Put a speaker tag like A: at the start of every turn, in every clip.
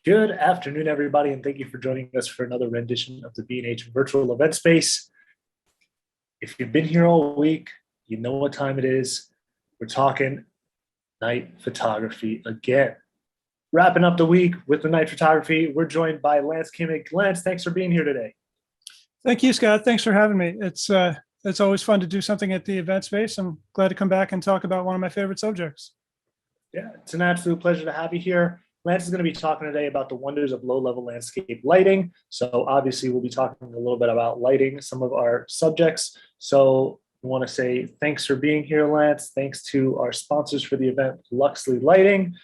A: Good afternoon, everybody, and thank you for joining us for another rendition of the B&H Virtual Event Space. If you've been here all week, you know what time it is. We're talking night photography again. Wrapping up the week with the night photography, we're joined by Lance Kimmig. Lance, thanks for being here today.
B: Thank you, Scott. Thanks for having me. It's always fun to do something at the event space. I'm glad to come back and talk about one of my favorite subjects.
A: Yeah, it's an absolute pleasure to have you here. Lance is going to be talking today about the wonders of low-level landscape lighting. So obviously we'll be talking a little bit about lighting, some of our subjects. So I want to say thanks for being here, Lance. Thanks to our sponsors for the event, Luxli Lighting.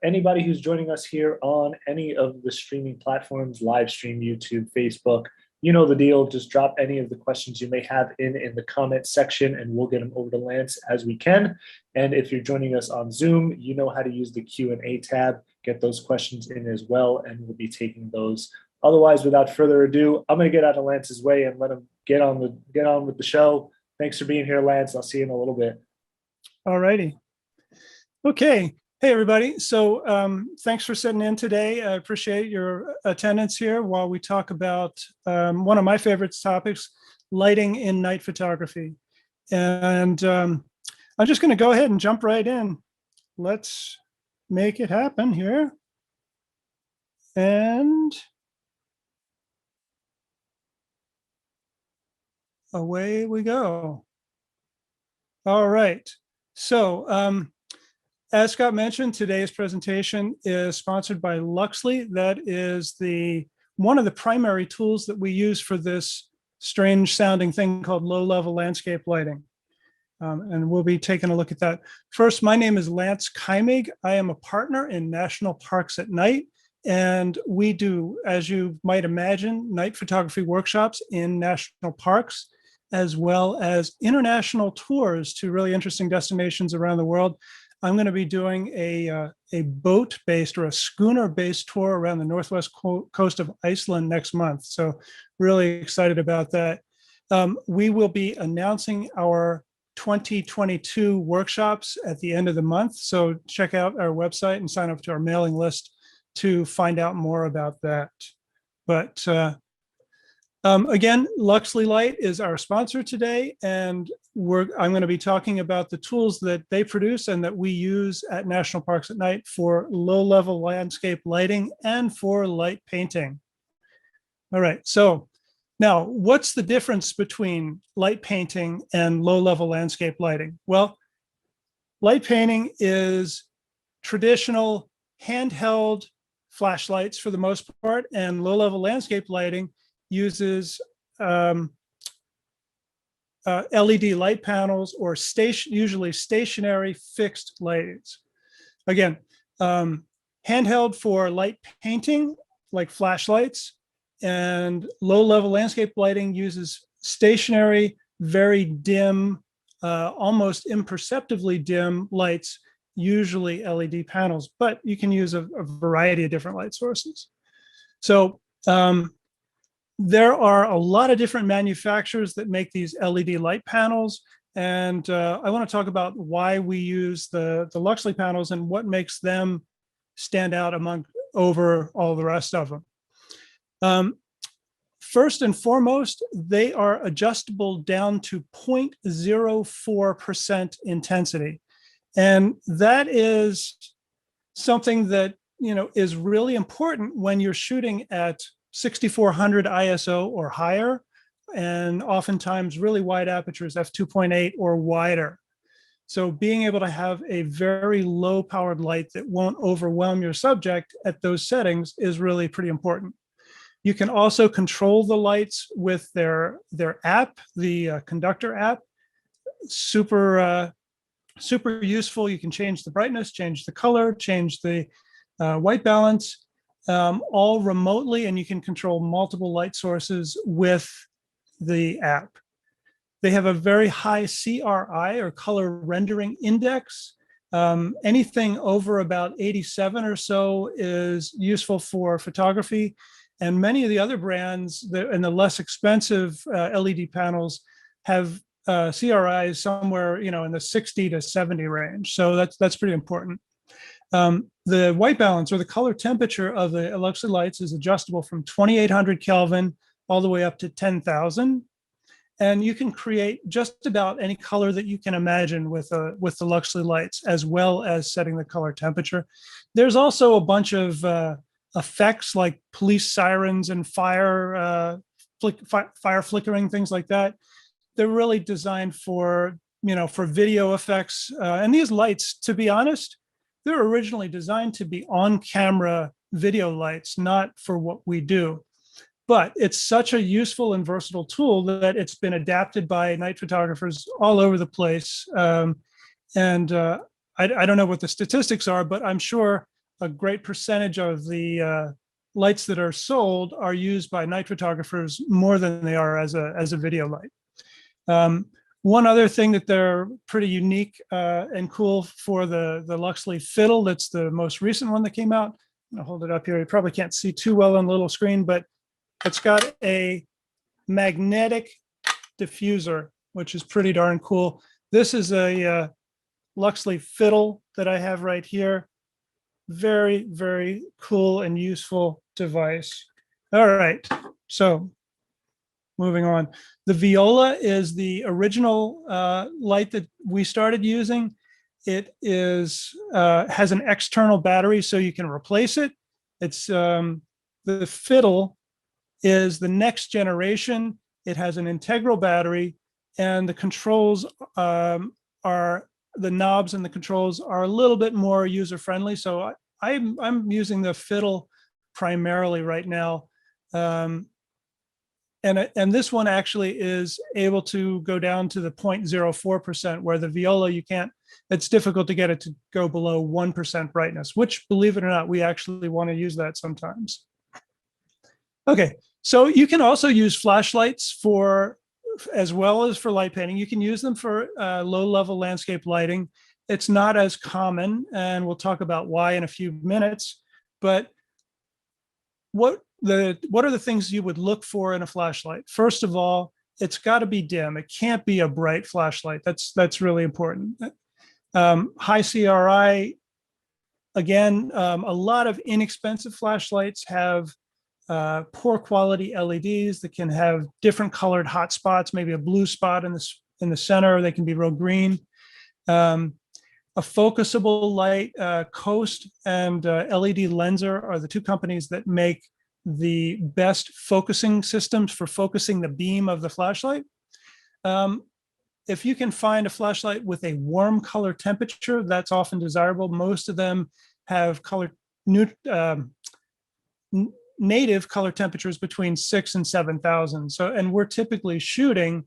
A: Anybody who's joining us here on any of the streaming platforms, live stream, YouTube, Facebook, you know the deal. Just drop any of the questions you may have in the comment section and we'll get them over to Lance as we can. And if you're joining us on Zoom, you know how to use the Q&A tab, get those questions in as well, and we'll be taking those. Otherwise, without further ado, I'm going to get out of Lance's way and let him get on with the show. Thanks for being here, Lance. I'll see you in a little bit.
B: All righty. Okay. Hey, everybody. So thanks for sitting in today. I appreciate your attendance here while we talk about one of my favorite topics, lighting in night photography. And I'm just going to go ahead and jump right in. Let's make it happen here. And away we go. All right. So as Scott mentioned, today's presentation is sponsored by Luxli. That is one of the primary tools that we use for this strange sounding thing called low-level landscape lighting. And we'll be taking a look at that. First, my name is Lance Kimmig. I am a partner in National Parks at Night. And we do, as you might imagine, night photography workshops in national parks, as well as international tours to really interesting destinations around the world. I'm going to be doing a boat-based or a schooner-based tour around the northwest coast of Iceland next month. So really excited about that. We will be announcing our 2022 workshops at the end of the month. So check out our website and sign up to our mailing list to find out more about that. But again, Luxli Light is our sponsor today, and I'm going to be talking about the tools that they produce and that we use at National Parks at Night for low-level landscape lighting and for light painting. All right, so now what's the difference between light painting and low-level landscape lighting? Well, light painting is traditional handheld flashlights for the most part, and low-level landscape lighting uses LED light panels or usually stationary fixed lights. Again, handheld for light painting like flashlights, and low-level landscape lighting uses stationary, very dim, almost imperceptibly dim lights, usually LED panels, but you can use a variety of different light sources. So there are a lot of different manufacturers that make these LED light panels. And I want to talk about why we use the Luxli panels and what makes them stand out over all the rest of them. First and foremost, they are adjustable down to 0.04% intensity. And that is something that, is really important when you're shooting at 6400 ISO or higher, and oftentimes really wide apertures, f2.8 or wider. So being able to have a very low powered light that won't overwhelm your subject at those settings is really pretty important. You can also control the lights with their app, the Conductor app. Super useful. You can change the brightness, change the color, change the white balance, all remotely, and you can control multiple light sources with the app. They have a very high CRI or color rendering index. Anything over about 87 or so is useful for photography. And many of the other brands and the less expensive LED panels have CRIs somewhere, in the 60 to 70 range. So that's pretty important. the white balance or the color temperature of the Luxli lights is adjustable from 2800 Kelvin all the way up to 10,000. And you can create just about any color that you can imagine with the Luxli lights, as well as setting the color temperature. There's also a bunch of effects like police sirens and fire flickering, things like that. They're really designed for, for video effects. And these lights, to be honest, they're originally designed to be on-camera video lights, not for what we do. But it's such a useful and versatile tool that it's been adapted by night photographers all over the place. I don't know what the statistics are, but I'm sure a great percentage of the lights that are sold are used by night photographers more than they are as a video light. One other thing that they're pretty unique and cool for the Luxli Fiddle, that's the most recent one that came out. I'm gonna hold it up here. You probably can't see too well on the little screen, but it's got a magnetic diffuser, which is pretty darn cool. This is a Luxli Fiddle that I have right here. Very, very cool and useful device. All right, so moving on. The Viola is the original light that we started using. It has an external battery, so you can replace it. It's the Fiddle is the next generation. It has an integral battery, and the controls the knobs and the controls are a little bit more user friendly. So I'm using the Fiddle primarily right now. And this one actually is able to go down to the 0.04%, where the Viola, it's difficult to get it to go below 1% brightness, which, believe it or not, we actually want to use that sometimes. Okay, so you can also use flashlights as well as for light painting. You can use them for low-level landscape lighting. It's not as common, and we'll talk about why in a few minutes. But what are the things you would look for in a flashlight? First of all, it's got to be dim. It can't be a bright flashlight. That's really important. High CRI. Again, a lot of inexpensive flashlights have poor quality LEDs that can have different colored hot spots, maybe a blue spot in the center. They can be real green. A focusable light, Coast and LED Lenser are the two companies that make the best focusing systems for focusing the beam of the flashlight. If you can find a flashlight with a warm color temperature, that's often desirable. Most of them have native color temperatures between 6,000 and 7,000. So, and we're typically shooting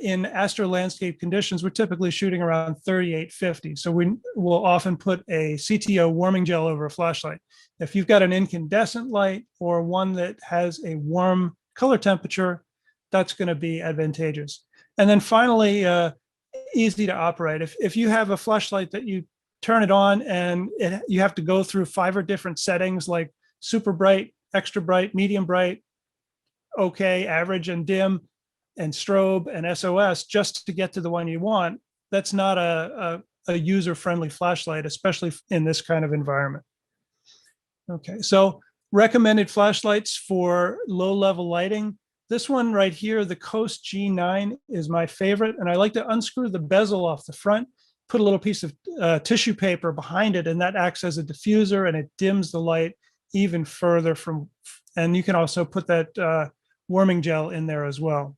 B: in astro landscape conditions, we're typically shooting around 3850. So we will often put a CTO warming gel over a flashlight. If you've got an incandescent light or one that has a warm color temperature, that's going to be advantageous. And then finally, easy to operate. If you have a flashlight that you turn it on and you have to go through 5 different settings like super bright, extra bright, medium bright, okay, average and dim, and strobe and SOS just to get to the one you want, that's not a user-friendly flashlight, especially in this kind of environment. Okay, so recommended flashlights for low-level lighting. This one right here, the Coast G9, is my favorite, and I like to unscrew the bezel off the front, put a little piece of tissue paper behind it, and that acts as a diffuser, and it dims the light even further from, and you can also put that warming gel in there as well.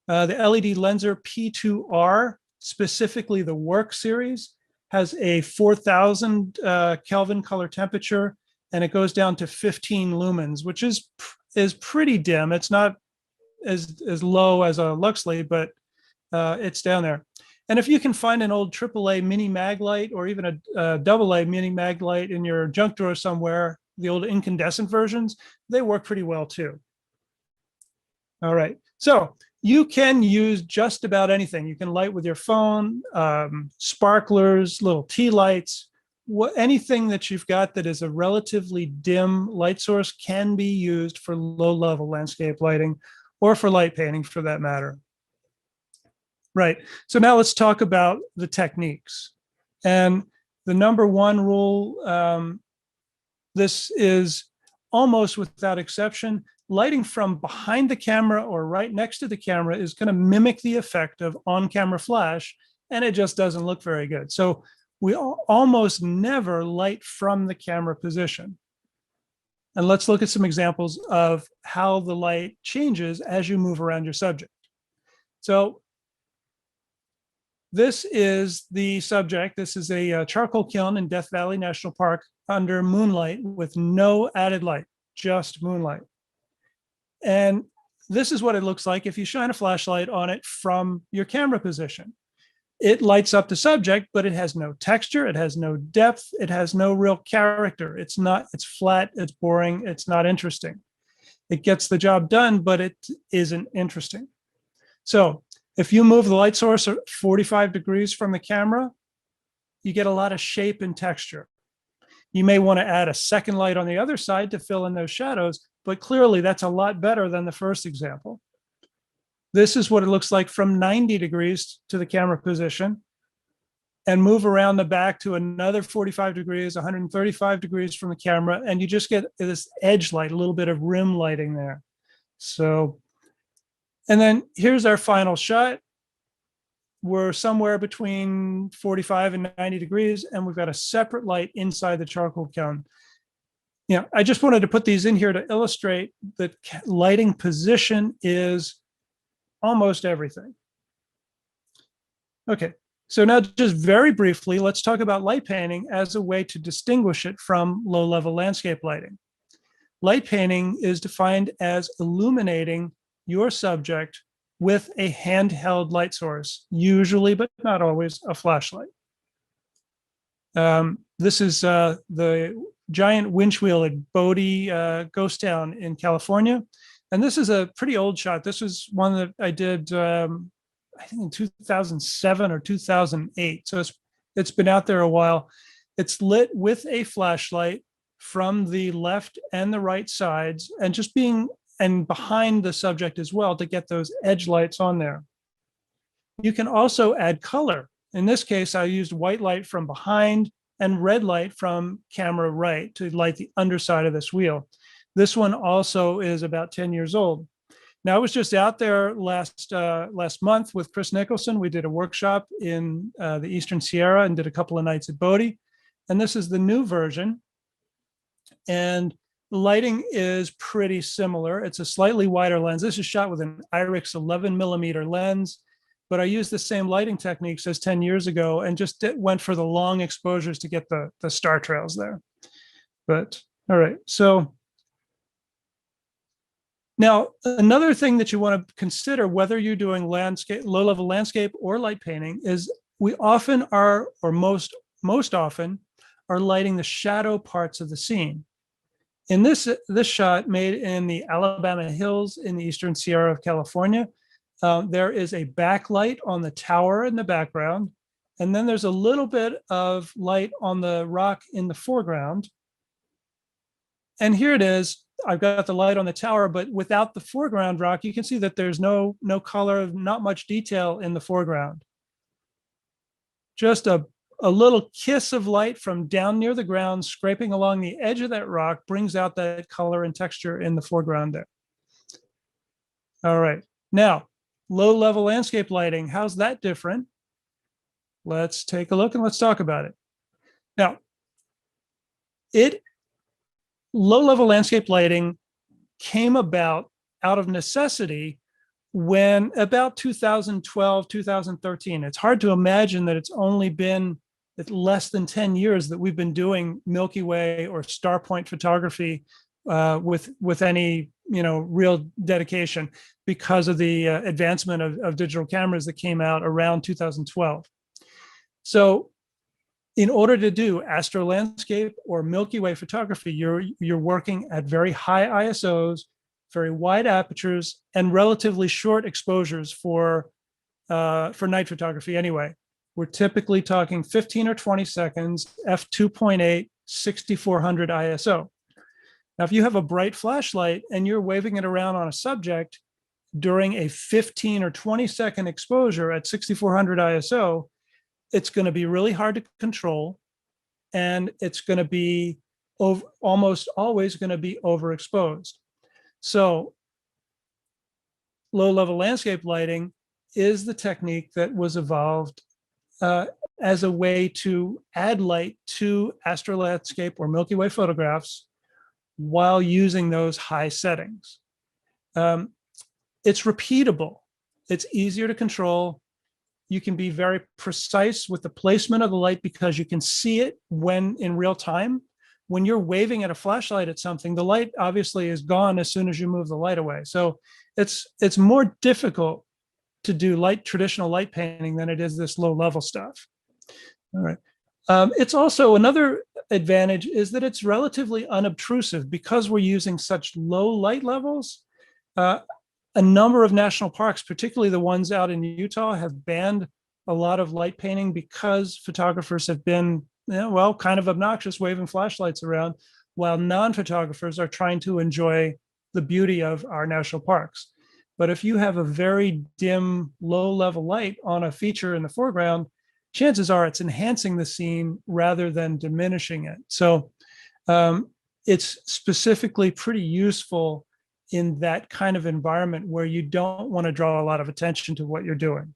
B: The LED Lenser P2R, specifically the Work series, has a 4,000 Kelvin color temperature, and it goes down to 15 lumens, which is pretty dim. It's not as low as a Luxli, but it's down there. And if you can find an old AAA mini mag light or even a AA mini mag light in your junk drawer somewhere, the old incandescent versions, they work pretty well too. All right, so you can use just about anything. You can light with your phone, sparklers, little tea lights, anything that you've got that is a relatively dim light source can be used for low-level landscape lighting or for light painting for that matter. Right, so now let's talk about the techniques. And The number one rule, this is almost without exception, lighting from behind the camera or right next to the camera is going to mimic the effect of on-camera flash, and it just doesn't look very good. So we almost never light from the camera position. And let's look at some examples of how the light changes as you move around your subject. So this is the subject. This is a charcoal kiln in Death Valley National Park under moonlight with no added light, just moonlight. And this is what it looks like if you shine a flashlight on it from your camera position. It lights up the subject, but it has no texture, it has no depth, it has no real character. It's flat, it's boring, it's not interesting. It gets the job done, but it isn't interesting. So if you move the light source 45 degrees from the camera, you get a lot of shape and texture. You may want to add a second light on the other side to fill in those shadows, but clearly that's a lot better than the first example. This is what it looks like from 90 degrees to the camera position, and move around the back to another 45 degrees, 135 degrees from the camera, and you just get this edge light, a little bit of rim lighting there. So, and then here's our final shot. We're somewhere between 45 and 90 degrees, and we've got a separate light inside the charcoal kiln. You know, I just wanted to put these in here to illustrate that lighting position is almost everything. Okay, so now just very briefly, let's talk about light painting as a way to distinguish it from low-level landscape lighting. Light painting is defined as illuminating your subject with a handheld light source, usually, but not always, a flashlight. This is the giant winch wheel at Bodie Ghost Town in California. And this is a pretty old shot. This was one that I did, I think in 2007 or 2008. So it's been out there a while. It's lit with a flashlight from the left and the right sides, and just and behind the subject as well to get those edge lights on there. You can also add color. In this case, I used white light from behind and red light from camera right to light the underside of this wheel. This one also is about 10 years old. Now, I was just out there last month with Chris Nicholson. We did a workshop in the Eastern Sierra and did a couple of nights at Bodie. And this is the new version. And the lighting is pretty similar. It's a slightly wider lens. This is shot with an IRIX 11 millimeter lens, but I used the same lighting techniques as 10 years ago and just went for the long exposures to get the star trails there. But all right, so now, another thing that you want to consider, whether you're doing landscape, low-level landscape or light painting, is we often are, or most often, are lighting the shadow parts of the scene. In this shot made in the Alabama Hills in the Eastern Sierra of California, there is a backlight on the tower in the background, and then there's a little bit of light on the rock in the foreground. And here it is. I've got the light on the tower, but without the foreground rock, you can see that there's no color, not much detail in the foreground. Just a little kiss of light from down near the ground, scraping along the edge of that rock, brings out that color and texture in the foreground there. All right, now, low-level landscape lighting, how's that different? Let's take a look and let's talk about it. Now, low-level landscape lighting came about out of necessity when about 2012, 2013. It's hard to imagine that it's only been less than 10 years that we've been doing Milky Way or star point photography with any real dedication, because of the advancement of digital cameras that came out around 2012. So in order to do astro landscape or Milky Way photography, you're working at very high ISOs, very wide apertures, and relatively short exposures for night photography anyway. We're typically talking 15 or 20 seconds, f2.8, 6400 ISO. Now, if you have a bright flashlight and you're waving it around on a subject during a 15 or 20 second exposure at 6400 ISO, it's going to be really hard to control. and it's going to be almost always going to be overexposed. So low-level landscape lighting is the technique that was evolved as a way to add light to astro landscape or Milky Way photographs while using those high settings. It's repeatable. It's easier to control. You can be very precise with the placement of the light because you can see it when in real time. When you're waving at a flashlight at something, the light obviously is gone as soon as you move the light away. So it's more difficult to do traditional light painting than it is this low level stuff. All right. It's also another advantage is that it's relatively unobtrusive because we're using such low light levels. A number of national parks, particularly the ones out in Utah, have banned a lot of light painting because photographers have been, well, kind of obnoxious waving flashlights around while non-photographers are trying to enjoy the beauty of our national parks. But if you have a very dim, low-level light on a feature in the foreground, chances are it's enhancing the scene rather than diminishing it. So it's specifically pretty useful in that kind of environment where you don't want to draw a lot of attention to what you're doing.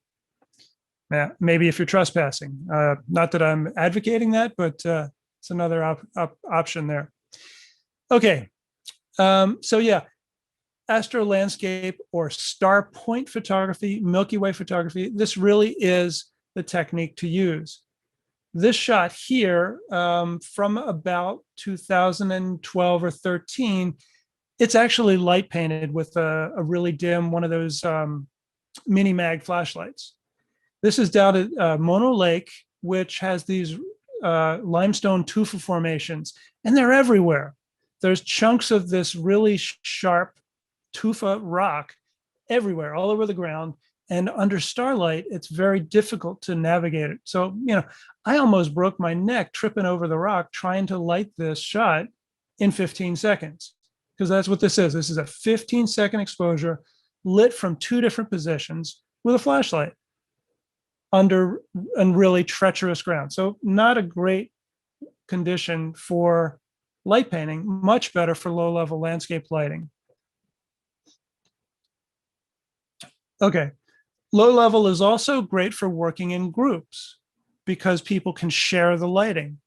B: Maybe if you're trespassing, not that I'm advocating that, but it's another option there. Okay, so yeah, astro landscape or star point photography, Milky Way photography, this really is the technique to use. This shot here from about 2012 or 13, it's actually light painted with a really dim one of those mini mag flashlights. This is down at Mono Lake, which has these limestone tufa formations, and they're everywhere. There's chunks of this really sharp tufa rock everywhere, all over the ground. And under starlight, it's very difficult to navigate it. So, I almost broke my neck tripping over the rock trying to light this shot in 15 seconds, because that's what this is. This is a 15-second exposure lit from two different positions with a flashlight under really treacherous ground. So not a great condition for light painting, much better for low-level landscape lighting. Okay, low level is also great for working in groups because people can share the lighting.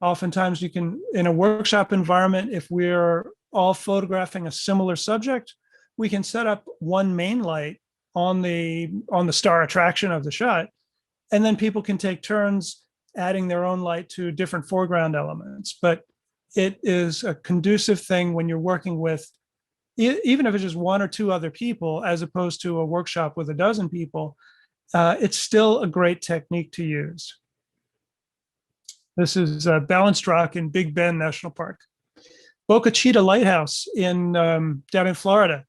B: Oftentimes you can, in a workshop environment, if we're all photographing a similar subject, we can set up one main light on the star attraction of the shot, and then people can take turns adding their own light to different foreground elements. But it is a conducive thing when you're working with, even if it's just one or two other people, as opposed to a workshop with a dozen people, it's still a great technique to use. This is Balanced Rock in Big Bend National Park. Boca Chica Lighthouse down in Florida.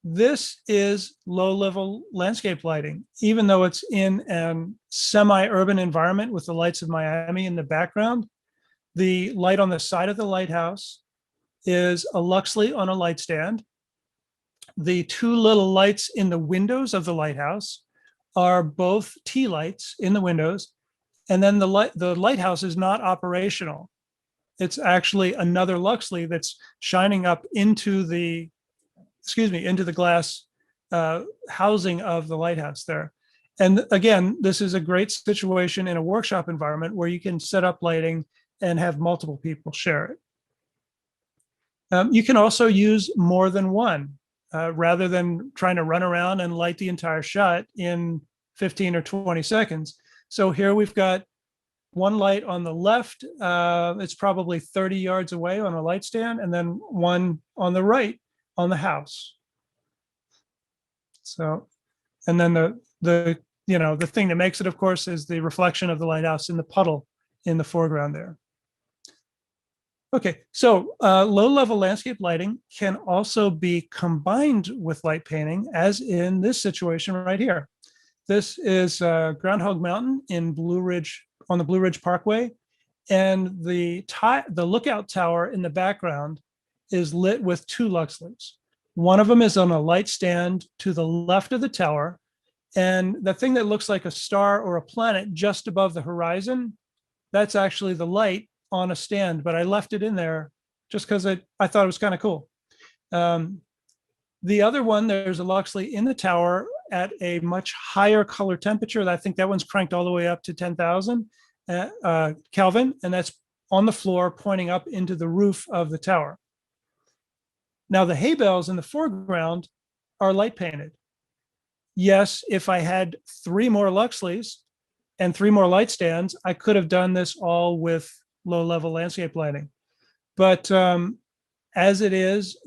B: This is low-level landscape lighting, even though it's in a semi-urban environment with the lights of Miami in the background. The light on the side of the lighthouse is a Luxli on a light stand. The two little lights in the windows of the lighthouse are both tea lights in the windows. And then the lighthouse is not operational. It's actually another Luxli that's shining up into the glass housing of the lighthouse there. And again, this is a great situation in a workshop environment where you can set up lighting and have multiple people share it. You can also use more than one rather than trying to run around and light the entire shot in 15 or 20 seconds. So here we've got one light on the left. It's probably 30 yards away on a light stand, and then one on the right on the house. So, and then the thing that makes it, of course, is the reflection of the lighthouse in the puddle in the foreground there. Okay, so low-level landscape lighting can also be combined with light painting, as in this situation right here. This is Groundhog Mountain in Blue Ridge, on the Blue Ridge Parkway, and the lookout tower in the background is lit with two Luxlis. One of them is on a light stand to the left of the tower, and the thing that looks like a star or a planet just above the horizon that's actually the light on a stand, but I left it in there just because I thought it was kind of cool. The other one, there's a Luxli in the tower at a much higher color temperature. I think that one's cranked all the way up to 10,000 Kelvin, and that's on the floor pointing up into the roof of the tower. Now the hay bales in the foreground are light painted. Yes, if I had 3 more Luxlis and 3 more light stands, I could have done this all with low level landscape lighting. But as it is,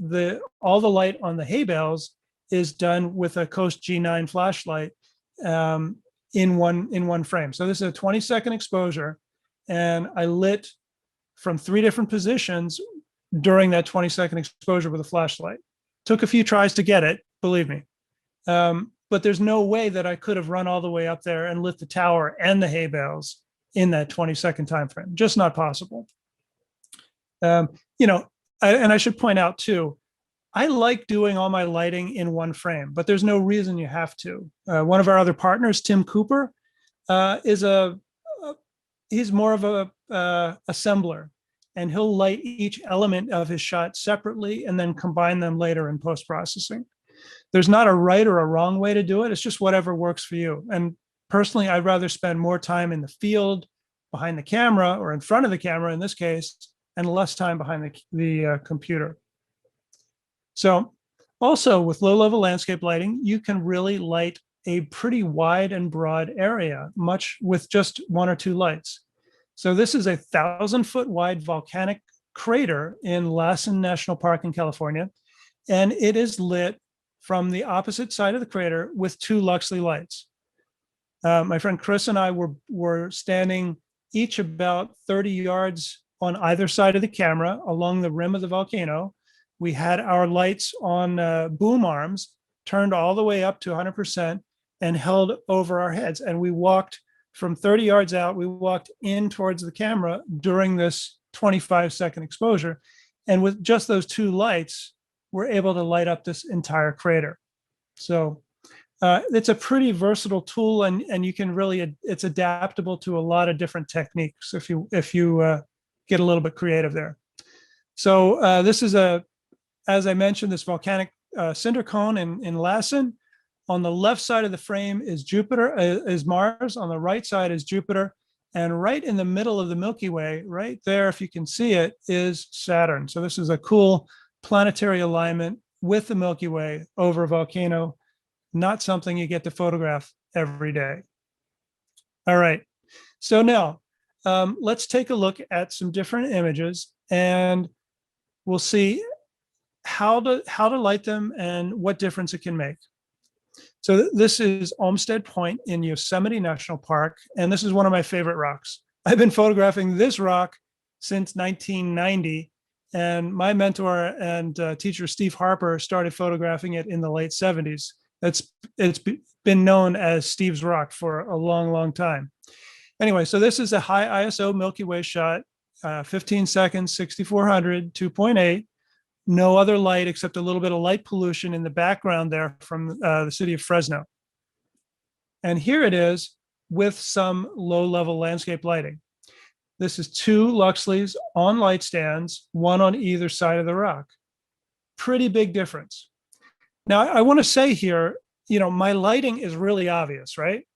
B: all the light on the hay bales is done with a Coast G9 flashlight in one frame. So this is a 20-second exposure, and I lit from 3 different positions during that 20-second exposure with a flashlight. Took a few tries to get it, believe me. But there's no way that I could have run all the way up there and lit the tower and the hay bales in that 20-second time frame. Just not possible. And I should point out too, I like doing all my lighting in one frame, but there's no reason you have to. One of our other partners, Tim Cooper, he's more of a assembler, and he'll light each element of his shot separately and then combine them later in post-processing. There's not a right or a wrong way to do it. It's just whatever works for you. And personally, I'd rather spend more time in the field, behind the camera, or in front of the camera in this case, and less time behind the computer. So also with low-level landscape lighting, you can really light a pretty wide and broad area, much with just 1 or 2 lights. So this is a 1,000-foot wide volcanic crater in Lassen National Park in California, and it is lit from the opposite side of the crater with 2 Luxli lights. My friend Chris and I were standing each about 30 yards on either side of the camera along the rim of the volcano. We had our lights on boom arms turned all the way up to 100% and held over our heads. And we walked from 30 yards out, we walked in towards the camera during this 25-second exposure. And with just those 2 lights, we're able to light up this entire crater. So it's a pretty versatile tool, and you can really, it's adaptable to a lot of different techniques if you get a little bit creative there. So this is as I mentioned, this volcanic cinder cone in Lassen. On the left side of the frame is Mars. On the right side is Jupiter. And right in the middle of the Milky Way, right there, if you can see it, is Saturn. So this is a cool planetary alignment with the Milky Way over a volcano. Not something you get to photograph every day. All right. So now let's take a look at some different images, and we'll see how to light them and what difference it can make. So this is Olmsted Point in Yosemite National Park, and this is one of my favorite rocks. I've been photographing this rock since 1990, and my mentor and teacher, Steve Harper, started photographing it in the late 70s. It's been known as Steve's Rock for a long, long time. Anyway, so this is a high ISO Milky Way shot, 15 seconds, 6400, 2.8. No other light except a little bit of light pollution in the background there from the city of Fresno. And here it is with some low-level landscape lighting. This is 2 Luxlis on light stands, 1 on either side of the rock. Pretty big difference. Now, I want to say here, my lighting is really obvious, right?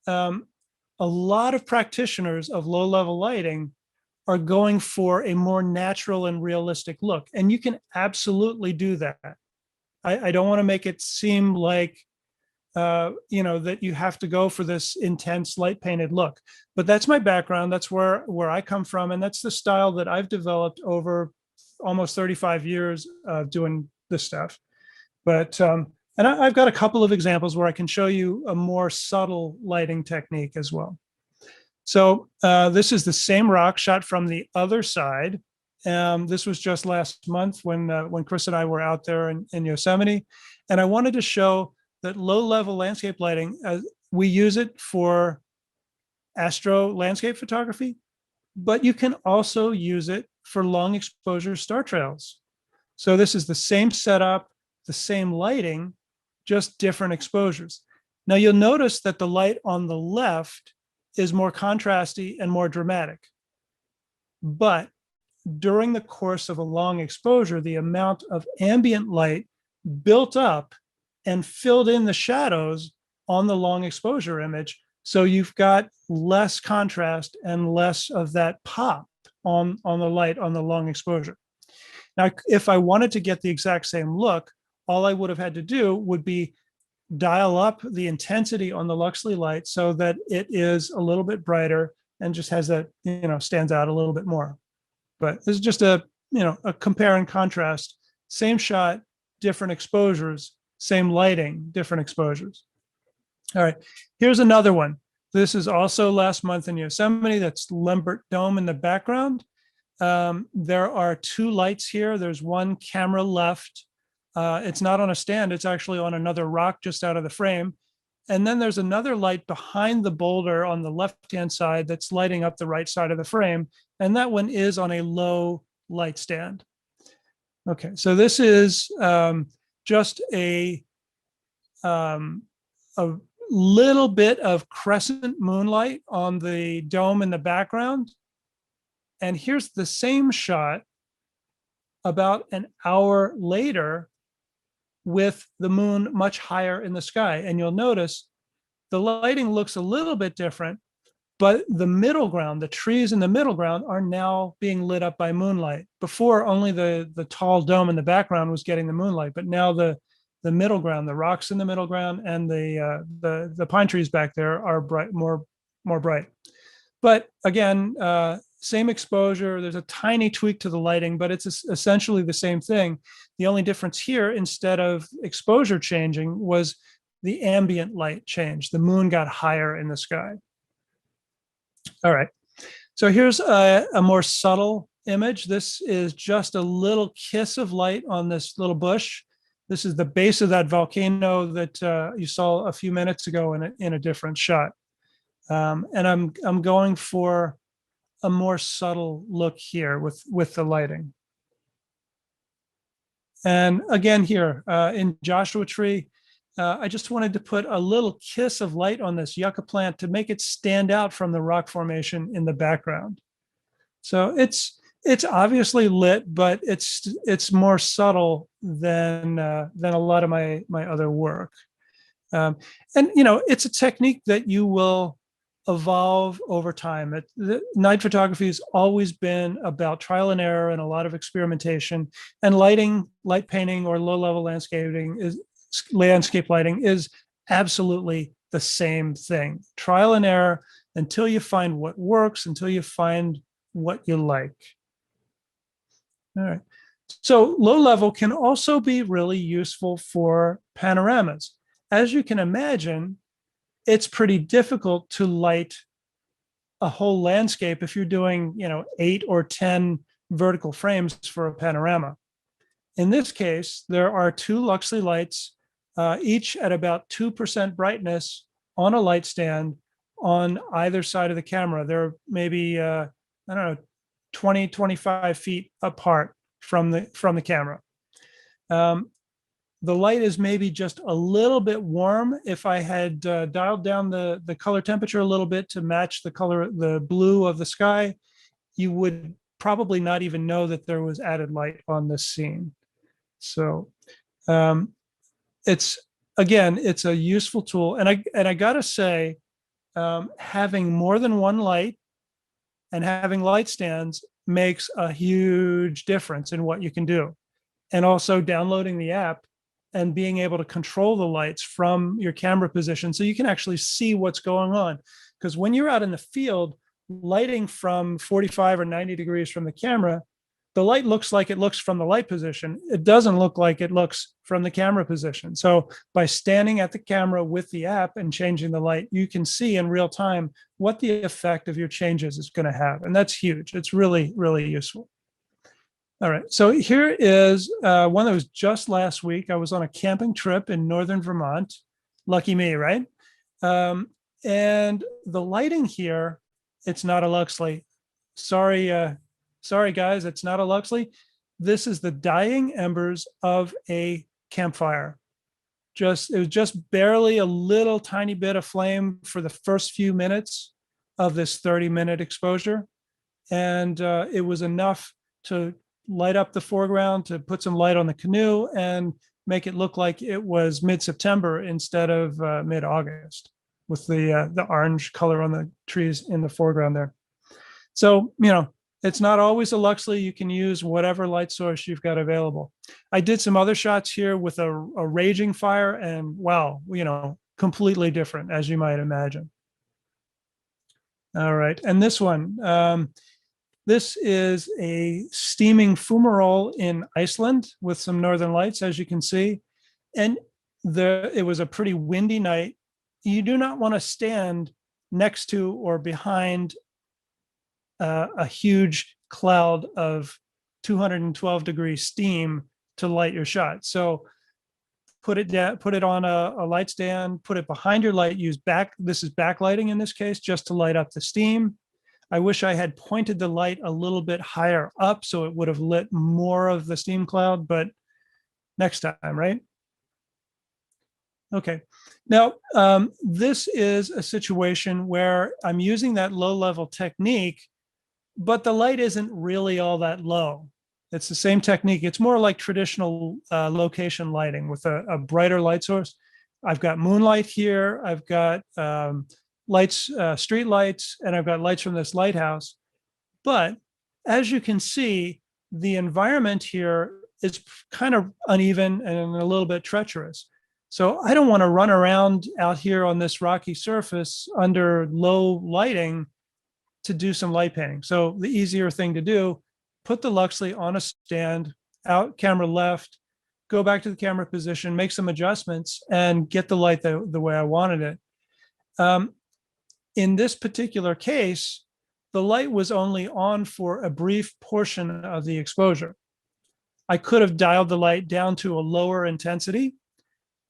B: A lot of practitioners of low-level lighting are going for a more natural and realistic look. And you can absolutely do that. I don't want to make it seem like, that you have to go for this intense light painted look. But that's my background. That's where I come from. And that's the style that I've developed over almost 35 years of doing this stuff. But, and I've got a couple of examples where I can show you a more subtle lighting technique as well. So this is the same rock shot from the other side. This was just last month when Chris and I were out there in Yosemite. And I wanted to show that low-level landscape lighting, we use it for astro landscape photography, but you can also use it for long exposure star trails. So this is the same setup, the same lighting, just different exposures. Now you'll notice that the light on the left is more contrasty and more dramatic. But during the course of a long exposure, the amount of ambient light built up and filled in the shadows on the long exposure image. So you've got less contrast and less of that pop on the light on the long exposure. Now, if I wanted to get the exact same look, all I would have had to do would be dial up the intensity on the Luxli light so that it is a little bit brighter and just has that, stands out a little bit more. But this is just a compare and contrast. Same shot, different exposures, same lighting, different exposures. All right, here's another one. This is also last month in Yosemite. That's Lambert Dome in the background. There are two lights here. There's one camera left. It's not on a stand. It's actually on another rock just out of the frame. And then there's another light behind the boulder on the left-hand side that's lighting up the right side of the frame. And that one is on a low light stand. Okay, so this is just a little bit of crescent moonlight on the dome in the background. And here's the same shot about an hour later with the moon much higher in the sky. And you'll notice the lighting looks a little bit different, but the middle ground, the trees in the middle ground are now being lit up by moonlight. Before, only the tall dome in the background was getting the moonlight, but now the middle ground, the rocks in the middle ground and the pine trees back there are bright, more bright. But again, same exposure. There's a tiny tweak to the lighting, but it's essentially the same thing. The only difference here, instead of exposure changing, was the ambient light changed. The moon got higher in the sky. All right. So here's a more subtle image. This is just a little kiss of light on this little bush. This is the base of that volcano that you saw a few minutes ago in a different shot. And I'm going for a more subtle look here with the lighting. And again here in Joshua Tree, I just wanted to put a little kiss of light on this yucca plant to make it stand out from the rock formation in the background. So it's obviously lit, but it's more subtle than a lot of my other work. And it's a technique that you will evolve over time. Night photography has always been about trial and error and a lot of experimentation. And light painting, or low-level landscape lighting is absolutely the same thing. Trial and error until you find what works, until you find what you like. All right. So low level can also be really useful for panoramas. As you can imagine, it's pretty difficult to light a whole landscape if you're doing, 8 or 10 vertical frames for a panorama. In this case, there are two Luxli lights, each at about 2% brightness on a light stand on either side of the camera. They're maybe, 20, 25 feet apart from the camera. The light is maybe just a little bit warm. If I had dialed down the color temperature a little bit to match the blue of the sky, you would probably not even know that there was added light on this scene. So it's a useful tool. And I gotta say, having more than one light and having light stands makes a huge difference in what you can do. And also downloading the app and being able to control the lights from your camera position so you can actually see what's going on. Because when you're out in the field, lighting from 45 or 90 degrees from the camera, the light looks like it looks from the light position. It doesn't look like it looks from the camera position. So by standing at the camera with the app and changing the light, you can see in real time what the effect of your changes is going to have. And that's huge. It's really, really useful. All right, so here is one that was just last week. I was on a camping trip in northern Vermont. Lucky me, right? And the lighting here, it's not a Luxli. Sorry, guys, it's not a Luxli. This is the dying embers of a campfire. It was just barely a little tiny bit of flame for the first few minutes of this 30-minute exposure. And it was enough to light up the foreground, to put some light on the canoe and make it look like it was mid-September instead of mid-August, with the orange color on the trees in the foreground there. So, it's not always a Luxli. You can use whatever light source you've got available. I did some other shots here with a raging fire, and wow, completely different, as you might imagine. All right, and this one, this is a steaming fumarole in Iceland with some northern lights, as you can see. And it was a pretty windy night. You do not want to stand next to or behind a huge cloud of 212-degree steam to light your shot. So put it down, put it on a light stand, put it behind your light, this is backlighting in this case, just to light up the steam. I wish I had pointed the light a little bit higher up so it would have lit more of the steam cloud, but next time, right? Okay. Now, this is a situation where I'm using that low-level technique, but the light isn't really all that low. It's the same technique. It's more like traditional location lighting with a brighter light source. I've got moonlight here. I've got lights, street lights, and I've got lights from this lighthouse. But as you can see, the environment here is kind of uneven and a little bit treacherous. So I don't want to run around out here on this rocky surface under low lighting to do some light painting. So the easier thing to do, put the Luxli on a stand, out camera left, go back to the camera position, make some adjustments, and get the light the way I wanted it. In this particular case, the light was only on for a brief portion of the exposure. I could have dialed the light down to a lower intensity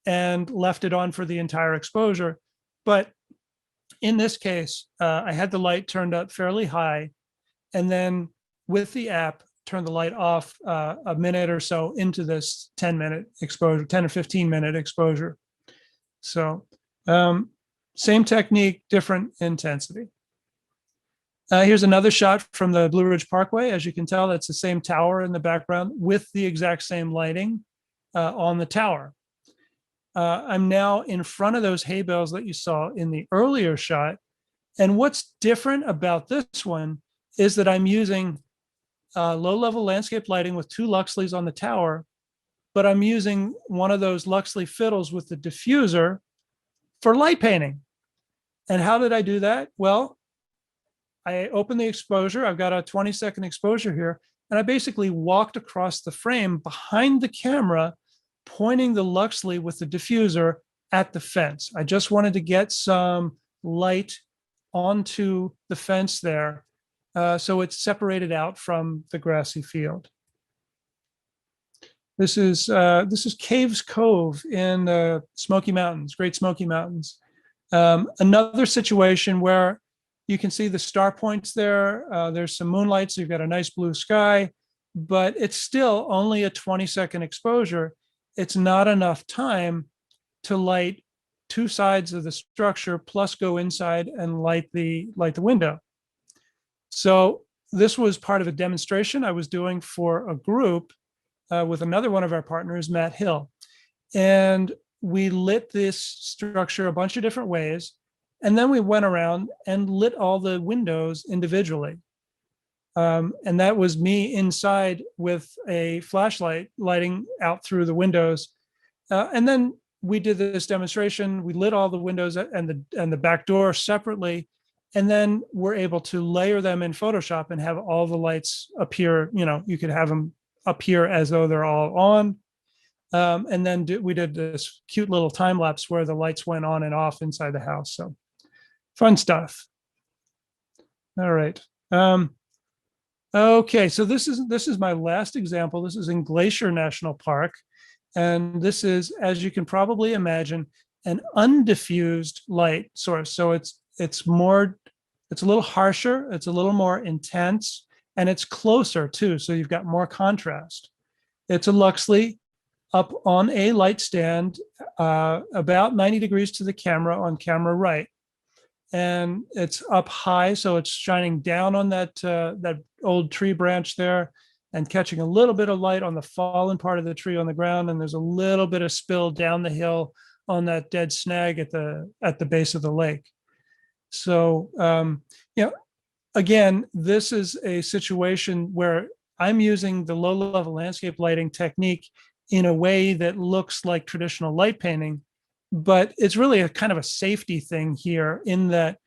B: and left it on for the entire exposure. But in this case, I had the light turned up fairly high, and then with the app, turn the light off a minute or so into this 10-minute exposure, 10 or 15-minute exposure. So same technique, different intensity. Here's another shot from the Blue Ridge Parkway. As you can tell, that's the same tower in the background with the exact same lighting on the tower. I'm now in front of those hay bales that you saw in the earlier shot. And what's different about this one is that I'm using low-level landscape lighting with 2 Luxlis on the tower, but I'm using one of those Luxli fiddles with the diffuser for light painting. And how did I do that? Well, I opened the exposure. I've got a 20-second exposure here, and I basically walked across the frame behind the camera, pointing the Luxli with the diffuser at the fence. I just wanted to get some light onto the fence there, so it's separated out from the grassy field. This is Caves Cove in the Smoky Mountains, Great Smoky Mountains. Another situation where you can see the star points there. There's some moonlight, so you've got a nice blue sky, but it's still only a 20-second exposure. It's not enough time to light 2 sides of the structure, plus go inside and light the window. So this was part of a demonstration I was doing for a group with another one of our partners, Matt Hill. And we lit this structure a bunch of different ways. And then we went around and lit all the windows individually. And that was me inside with a flashlight lighting out through the windows. And then we did this demonstration. We lit all the windows and the back door separately. And then we're able to layer them in Photoshop and have all the lights appear. You could have them appear as though they're all on. And then we did this cute little time lapse where the lights went on and off inside the house. So fun stuff. All right. Okay, so this is my last example. This is in Glacier National Park. And this is, as you can probably imagine, an undiffused light source. So it's a little harsher, it's a little more intense, and it's closer too. So you've got more contrast. It's a Luxli up on a light stand, about 90 degrees to the camera on camera right. and it's up high, so it's shining down on that old tree branch there and catching a little bit of light on the fallen part of the tree on the ground, and there's a little bit of spill down the hill on that dead snag at the base of the lake. So again, this is a situation where I'm using the low-level landscape lighting technique in a way that looks like traditional light painting, but it's really a kind of a safety thing here in that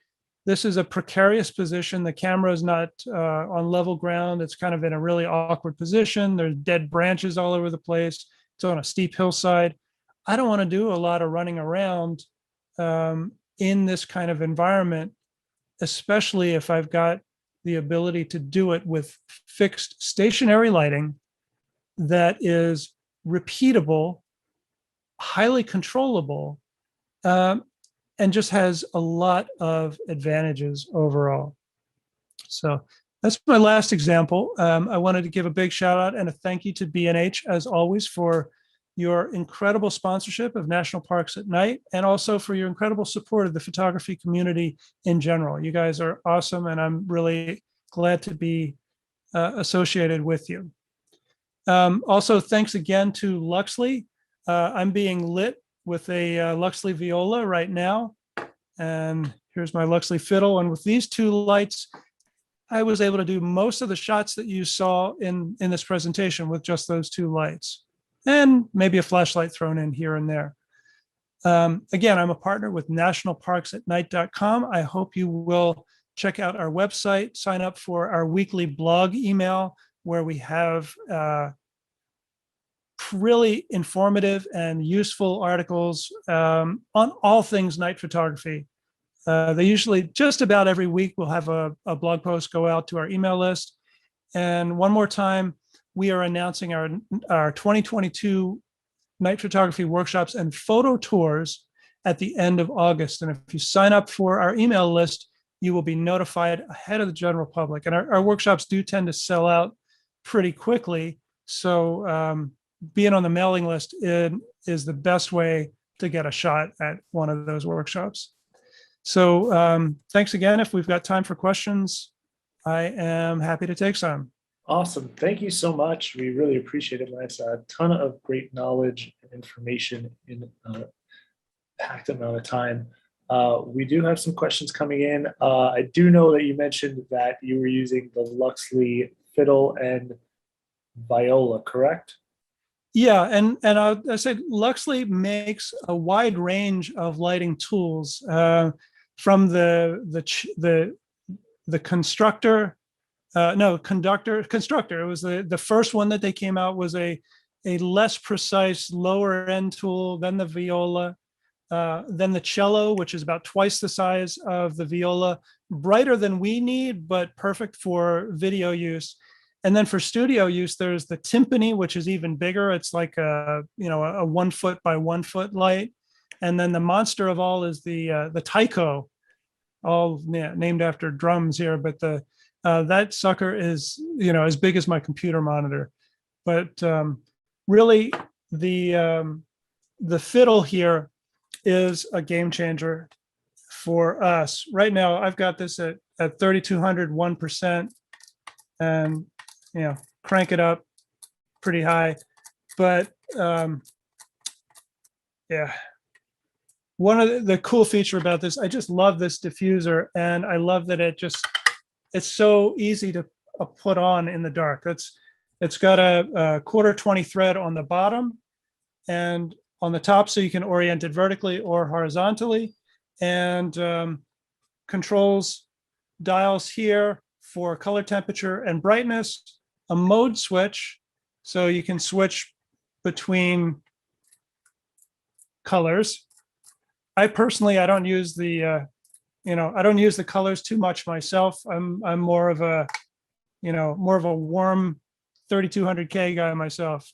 B: this is a precarious position. The camera is not on level ground. It's kind of in a really awkward position. There's dead branches all over the place. It's on a steep hillside. I don't want to do a lot of running around in this kind of environment, especially if I've got the ability to do it with fixed stationary lighting that is repeatable, highly controllable, and just has a lot of advantages overall. So that's my last example. I wanted to give a big shout out and a thank you to B&H, as always, for your incredible sponsorship of National Parks at Night, and also for your incredible support of the photography community in general. You guys are awesome, and I'm really glad to be associated with you. Also, thanks again to Luxli. I'm being lit with a Luxli viola right now, and here's my Luxli fiddle. And with these two lights, I was able to do most of the shots that you saw in this presentation with just those two lights, and maybe a flashlight thrown in here and there. Again, I'm a partner with nationalparksatnight.com. I hope you will check out our website, sign up for our weekly blog email, where we have really informative and useful articles on all things night photography. They usually, just about every week, we'll have a blog post go out to our email list. And one more time, we are announcing our 2022 night photography workshops and photo tours at the end of August. And if you sign up for our email list, you will be notified ahead of the general public. And our workshops do tend to sell out pretty quickly. So being on the mailing list is the best way to get a shot at one of those workshops. So thanks again. If we've got time for questions, I am happy to take some.
A: Awesome. Thank you so much. We really appreciate it, Lance. A ton of great knowledge and information in a packed amount of time. We do have some questions coming in. I do know that you mentioned that you were using the Luxli fiddle and viola, correct?
B: Yeah, and I said Luxli makes a wide range of lighting tools, from the constructor. Constructor. It was the first one that they came out was a less precise, lower end tool than the viola, then the cello, which is about twice the size of the viola, brighter than we need, but perfect for video use. And then for studio use, there's the timpani, which is even bigger. It's like a 1 foot by 1 foot light. And then the monster of all is the taiko, all named after drums here. But that sucker is as big as my computer monitor. But really, the fiddle here is a game changer for us. Right now, I've got this at 3200 1%, and crank it up pretty high. But yeah, one of the cool feature about this, I just love this diffuser, and I love that it's so easy to put on in the dark. It's got a 1/4-20 thread on the bottom and on the top, so you can orient it vertically or horizontally, and controls dials here for color temperature and brightness, a mode switch, so you can switch between colors. I don't use the I don't use the colors too much myself. I'm more of a warm 3200K guy myself.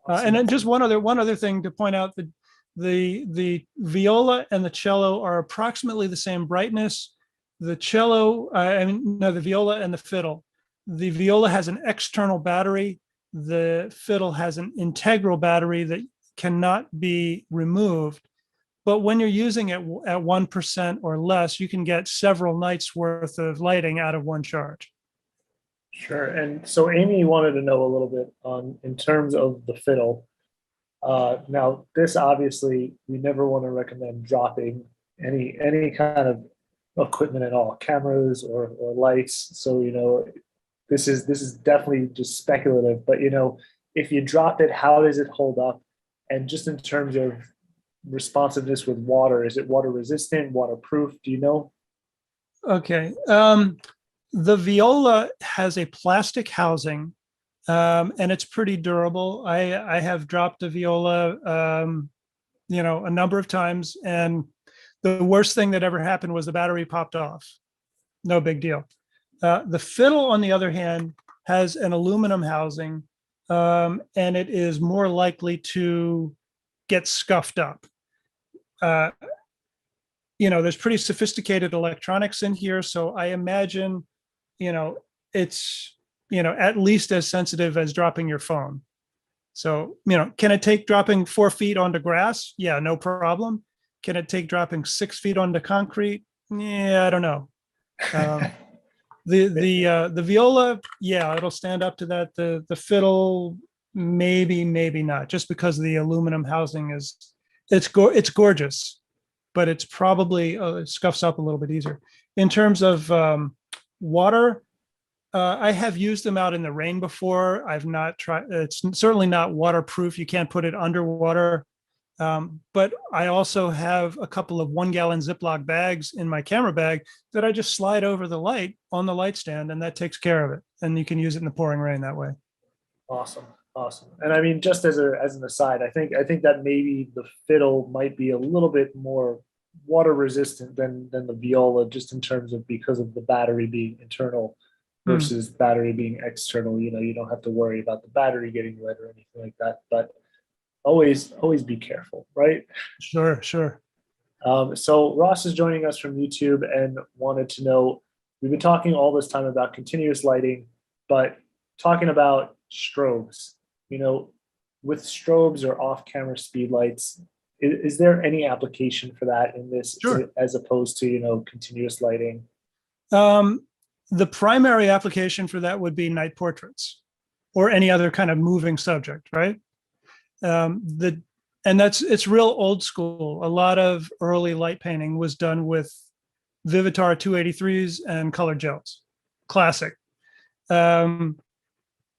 A: Awesome.
B: And then just one other thing to point out, that the viola and the cello are approximately the same brightness. The viola and the fiddle. The viola has an external battery. The fiddle has an integral battery that cannot be removed. But when you're using it at 1% or less, you can get several nights worth of lighting out of one charge.
A: Sure. And so Amy wanted to know a little bit on in terms of the fiddle. Now, this obviously we never want to recommend dropping any kind of equipment at all, cameras or lights. So this is definitely just speculative. But if you drop it, how does it hold up? And just in terms of responsiveness with water, is it water resistant, waterproof? Do you know?
B: Okay. The viola has a plastic housing, and it's pretty durable. I have dropped a viola, a number of times, and the worst thing that ever happened was the battery popped off. No big deal. The fiddle, on the other hand, has an aluminum housing, and it is more likely to get scuffed up. There's pretty sophisticated electronics in here, so I imagine it's at least as sensitive as dropping your phone. So can it take dropping 4 feet onto grass? Yeah, no problem. Can it take dropping 6 feet onto concrete? Yeah, I don't know. The viola, yeah, it'll stand up to that. The fiddle, maybe not, just because the aluminum housing it's gorgeous, but it's probably it scuffs up a little bit easier. In terms of water, I have used them out in the rain before. I've not tried. It's certainly not waterproof. You can't put it underwater. But I also have a couple of 1-gallon Ziploc bags in my camera bag that I just slide over the light on the light stand, and that takes care of it. And you can use it in the pouring rain that way.
A: Awesome. Awesome. And I mean, just as an aside, I think that maybe the fiddle might be a little bit more water resistant than the viola, just in terms of because of the battery being internal versus battery being external. You don't have to worry about the battery getting wet or anything like that. But always be careful, right?
B: Sure.
A: So Ross is joining us from YouTube and wanted to know, we've been talking all this time about continuous lighting, but talking about strobes, with strobes or off-camera speed lights, is there any application for that in this?
B: Sure.
A: As opposed to, continuous lighting?
B: The primary application for that would be night portraits or any other kind of moving subject, right? It's real old school. A lot of early light painting was done with Vivitar 283s and colored gels. Classic.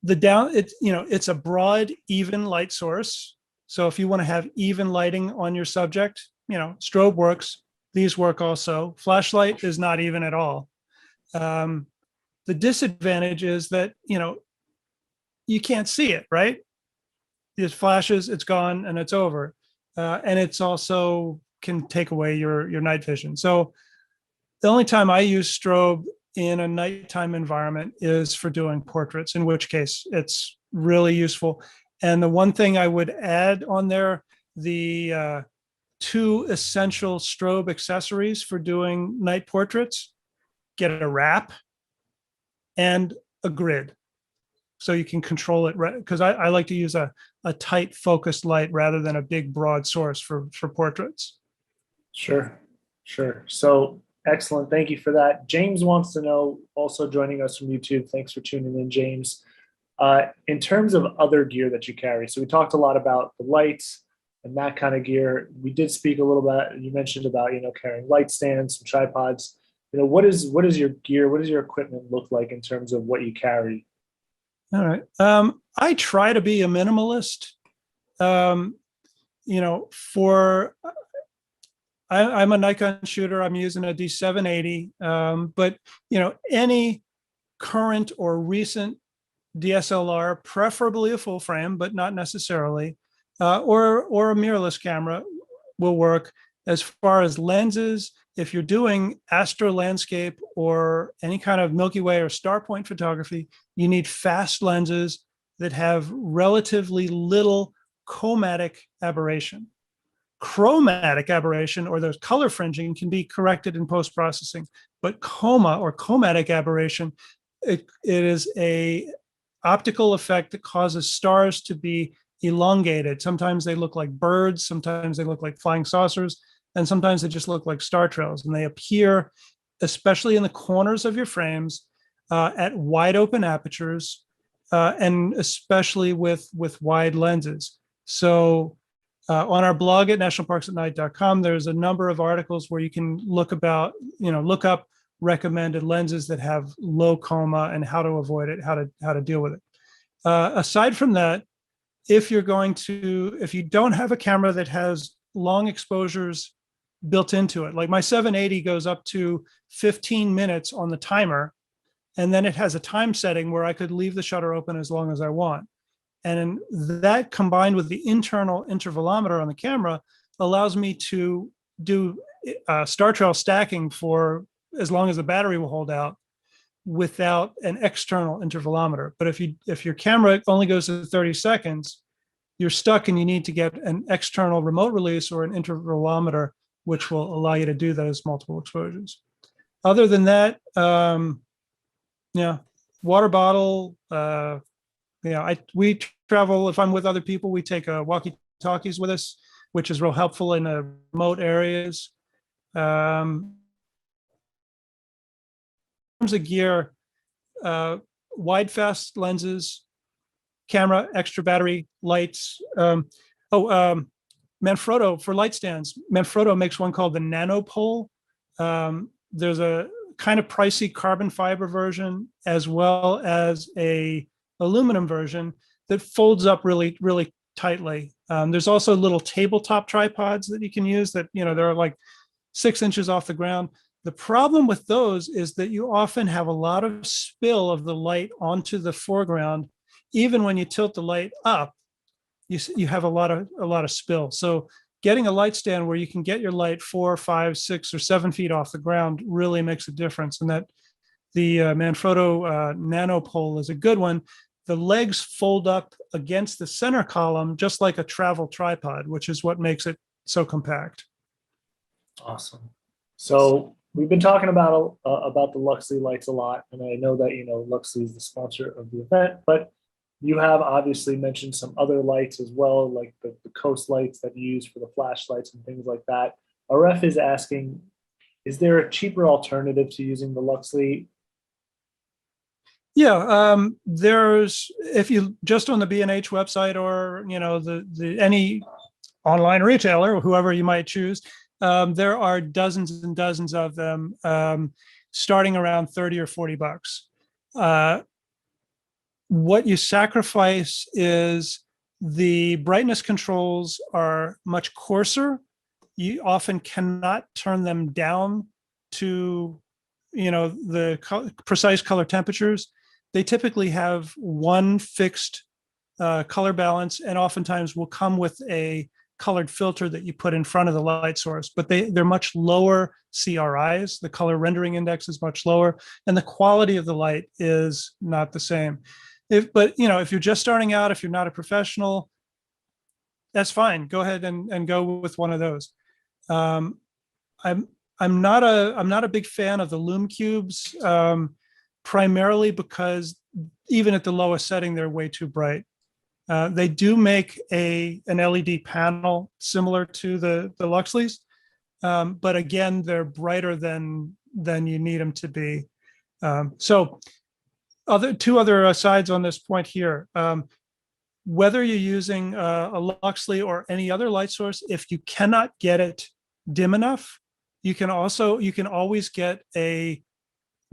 B: It's a broad, even light source. So if you want to have even lighting on your subject, strobe works. These work also. Flashlight is not even at all. The disadvantage is that, you can't see it, right? It flashes, it's gone, and it's over. And it's also can take away your night vision. So the only time I use strobe in a nighttime environment is for doing portraits, in which case it's really useful. And the one thing I would add on there, the 2 essential strobe accessories for doing night portraits: get a wrap and a grid, so you can control it, right? Because I like to use a tight focused light rather than a big broad source for portraits.
A: Sure. So excellent. Thank you for that. James wants to know, also joining us from YouTube. Thanks for tuning in, James. In terms of other gear that you carry, so we talked a lot about the lights and that kind of gear. We did speak a little bit. You mentioned about carrying light stands, some tripods. What is your gear? What does your equipment look like in terms of what you carry?
B: All right. I try to be a minimalist. I'm a Nikon shooter. I'm using a D780. But any current or recent DSLR, preferably a full frame, but not necessarily, or a mirrorless camera will work. As far as lenses, if you're doing astro landscape or any kind of Milky Way or star point photography, you need fast lenses that have relatively little chromatic aberration. Chromatic aberration, or those color fringing, can be corrected in post-processing, but chroma or chromatic aberration, it is a optical effect that causes stars to be elongated. Sometimes they look like birds, sometimes they look like flying saucers. and sometimes they just look like star trails, and they appear, especially in the corners of your frames, at wide open apertures, and especially with wide lenses. So on our blog at nationalparksatnight.com, there's a number of articles where you can look up recommended lenses that have low coma and how to avoid it, how to deal with it. Aside from that, if you don't have a camera that has long exposures built into it, like my 780 goes up to 15 minutes on the timer, and then it has a time setting where I could leave the shutter open as long as I want. And that, combined with the internal intervalometer on the camera, allows me to do star trail stacking for as long as the battery will hold out without an external intervalometer. But if your camera only goes to 30 seconds, you're stuck and you need to get an external remote release or an intervalometer, which will allow you to do those multiple exposures. Other than that, water bottle. We travel, if I'm with other people, we take walkie-talkies with us, which is real helpful in remote areas. In terms of gear, wide fast lenses, camera, extra battery, lights. Manfrotto for light stands. Manfrotto makes one called the Nanopole. There's a kind of pricey carbon fiber version, as well as a aluminum version that folds up really, really tightly. There's also little tabletop tripods that you can use that, they're like 6 inches off the ground. The problem with those is that you often have a lot of spill of the light onto the foreground. Even when you tilt the light up, you have a lot of spill. So getting a light stand where you can get your light 4, 5, 6, or 7 feet off the ground really makes a difference. And that the Manfrotto Nanopole is a good one. The legs fold up against the center column, just like a travel tripod, which is what makes it so compact.
A: Awesome. So we've been talking about the Luxli lights a lot, and I know that Luxli is the sponsor of the event, but you have obviously mentioned some other lights as well, like the coast lights that you use for the flashlights and things like that. RF is asking, is there a cheaper alternative to using the Luxli?
B: Yeah, there's, if you just on the B&H website or any online retailer or whoever you might choose, there are dozens and dozens of them, starting around 30 or 40 bucks. What you sacrifice is the brightness controls are much coarser. You often cannot turn them down to the precise color temperatures. They typically have one fixed color balance, and oftentimes will come with a colored filter that you put in front of the light source, but they're much lower CRIs. The color rendering index is much lower, and the quality of the light is not the same. If you're just starting out, if you're not a professional, that's fine. Go ahead and go with one of those. I'm not a big fan of the Lume cubes, primarily because even at the lowest setting, they're way too bright. They do make an LED panel similar to the Luxleys, but again, they're brighter than you need them to be. So two other asides on this point here. Whether you're using a Luxley or any other light source, if you cannot get it dim enough, you can always get a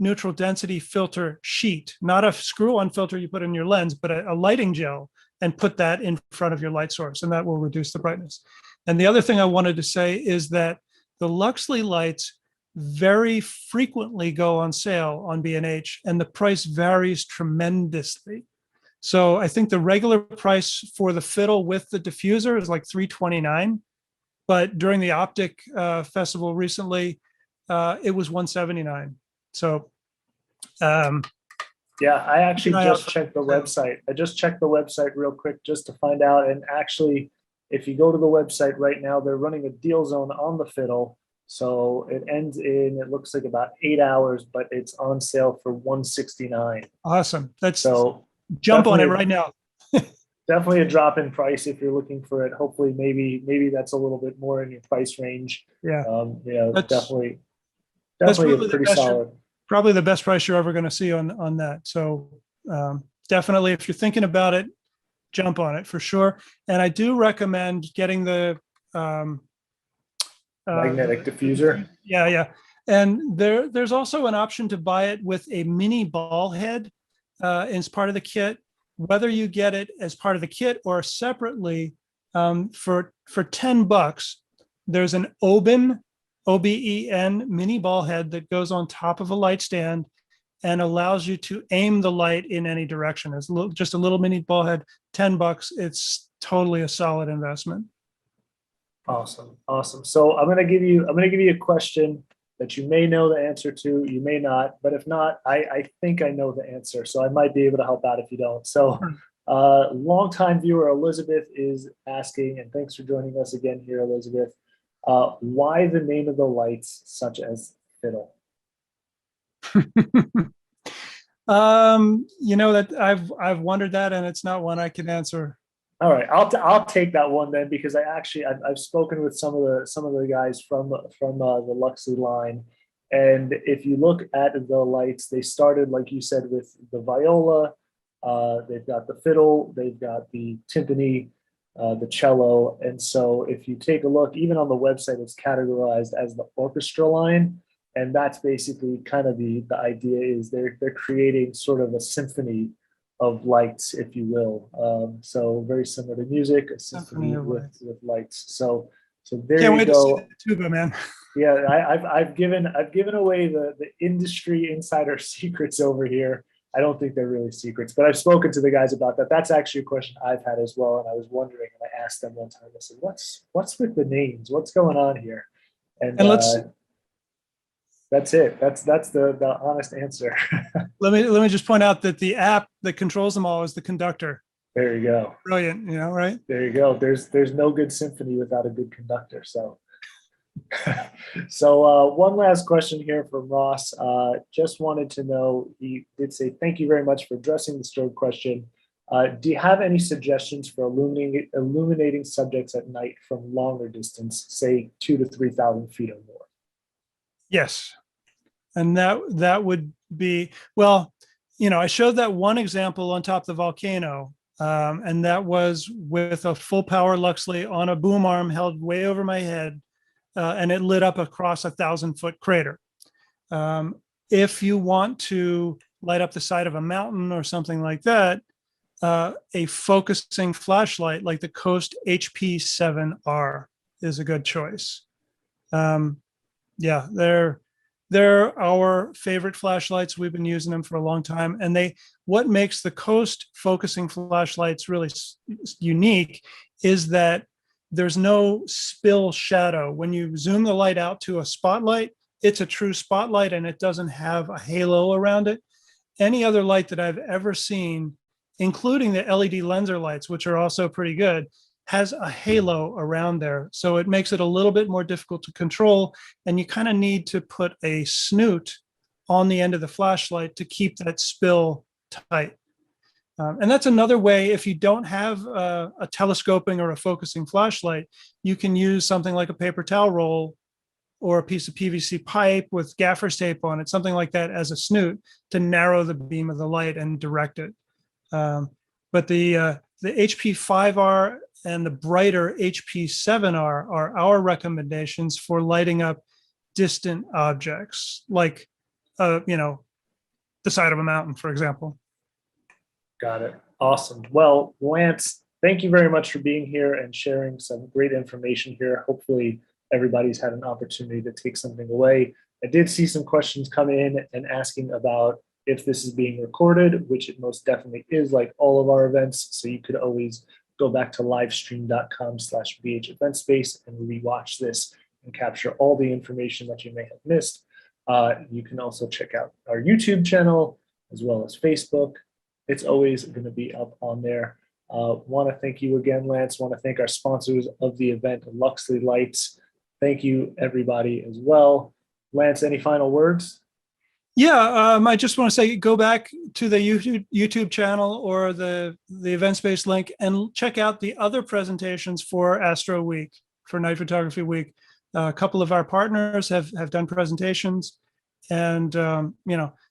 B: neutral density filter sheet, not a screw-on filter you put in your lens, but a lighting gel, and put that in front of your light source, and that will reduce the brightness. And the other thing I wanted to say is that the Luxley lights very frequently go on sale on B&H, and the price varies tremendously. So I think the regular price for the fiddle with the diffuser is like $329, but during the Optic Festival recently, it was $179. So
A: yeah, I actually just checked the website. I just checked the website real quick just to find out. And actually, if you go to the website right now, they're running a deal zone on the fiddle. So it ends in, it looks like about 8 hours, but it's on sale for $169.
B: Awesome.
A: So
B: jump on it right now.
A: definitely a drop in price if you're looking for it. Hopefully, maybe that's a little bit more in your price range.
B: Yeah, that's
A: Definitely a
B: probably the
A: pretty
B: best.
A: solid.
B: Probably the best price you're ever going to see on that. So definitely, if you're thinking about it, jump on it for sure. And I do recommend getting the
A: Magnetic diffuser.
B: Yeah. And there's also an option to buy it with a mini ball head as part of the kit. Whether you get it as part of the kit or separately, for $10, there's an OBEN mini ball head that goes on top of a light stand and allows you to aim the light in any direction. It's just a little mini ball head, $10. It's totally a solid investment.
A: Awesome. Awesome. So I'm going to give you a question that you may know the answer to, you may not, but if not, I think I know the answer. So I might be able to help out if you don't. So longtime viewer Elizabeth is asking, and thanks for joining us again here, Elizabeth, why the name of the lights such as fiddle?
B: That I've wondered that, and it's not one I can answer.
A: All right, I'll take that one then, because I've spoken with some of the guys from the Luxli line, and if you look at the lights, they started, like you said, with the viola, they've got the fiddle, they've got the timpani, the cello, and so if you take a look, even on the website, it's categorized as the orchestra line, and that's basically kind of the idea is they're creating sort of a symphony of lights, if you will. So very similar to music, a symphony with lights. So there
B: Can't
A: you
B: wait
A: go.
B: to see the tuba, man.
A: Yeah, I've given away the industry insider secrets over here. I don't think they're really secrets, but I've spoken to the guys about that. That's actually a question I've had as well, and I was wondering, and I asked them one time. I said, "What's with the names? What's going on here?" And let's. That's it. That's the honest answer.
B: Let me just point out that the app that controls them all is the conductor.
A: There you go.
B: Brilliant, right?
A: There you go. There's no good symphony without a good conductor. So, one last question here from Ross. Just wanted to know, he did say, thank you very much for addressing the strobe question. Do you have any suggestions for illuminating subjects at night from longer distance, say 2,000 to 3,000 feet or more?
B: Yes. And that would be, well, I showed that one example on top of the volcano, and that was with a full power Luxli on a boom arm held way over my head, and it lit up across 1,000-foot crater. If you want to light up the side of a mountain or something like that, a focusing flashlight like the Coast HP7R is a good choice. Yeah, they're our favorite flashlights. We've been using them for a long time. And what makes the Coast focusing flashlights really unique is that there's no spill shadow. When you zoom the light out to a spotlight, it's a true spotlight and it doesn't have a halo around it. Any other light that I've ever seen, including the LED lenser lights, which are also pretty good, has a halo around there. So it makes it a little bit more difficult to control. And you kind of need to put a snoot on the end of the flashlight to keep that spill tight. And that's another way, if you don't have a telescoping or a focusing flashlight, you can use something like a paper towel roll or a piece of PVC pipe with gaffer's tape on it, something like that as a snoot to narrow the beam of the light and direct it. But the HP5R and the brighter HP7R are our recommendations for lighting up distant objects, like, the side of a mountain, for example.
A: Got it. Awesome. Well, Lance, thank you very much for being here and sharing some great information here. Hopefully everybody's had an opportunity to take something away. I did see some questions come in and asking about if this is being recorded, which it most definitely is, like all of our events. So you could always go back to livestream.com/BH event space and rewatch this and capture all the information that you may have missed. You can also check out our YouTube channel as well as Facebook. It's always going to be up on there. Want to thank you again, Lance. Want to thank our sponsors of the event, Luxli Lights. Thank you, everybody, as well. Lance, any final words?
B: Yeah, I just want to say, go back to the YouTube channel or the event space link and check out the other presentations for Astro Week, for Night Photography Week. A couple of our partners have done presentations, and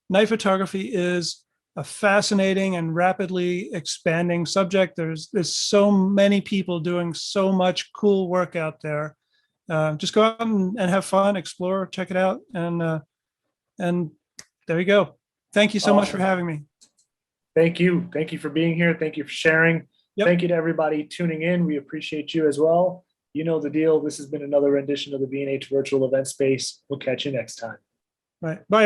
B: night photography is a fascinating and rapidly expanding subject. There's so many people doing so much cool work out there. Just go out and have fun, explore, check it out, and there you go. Thank you so much for
A: Awesome.
B: having me.
A: Thank you. Thank you for being here. Thank you for sharing.
B: Yep.
A: Thank you to everybody tuning in. We appreciate you as well. You know the deal. This has been another rendition of the B&H Virtual Event Space. We'll catch you next time.
B: Right. Bye.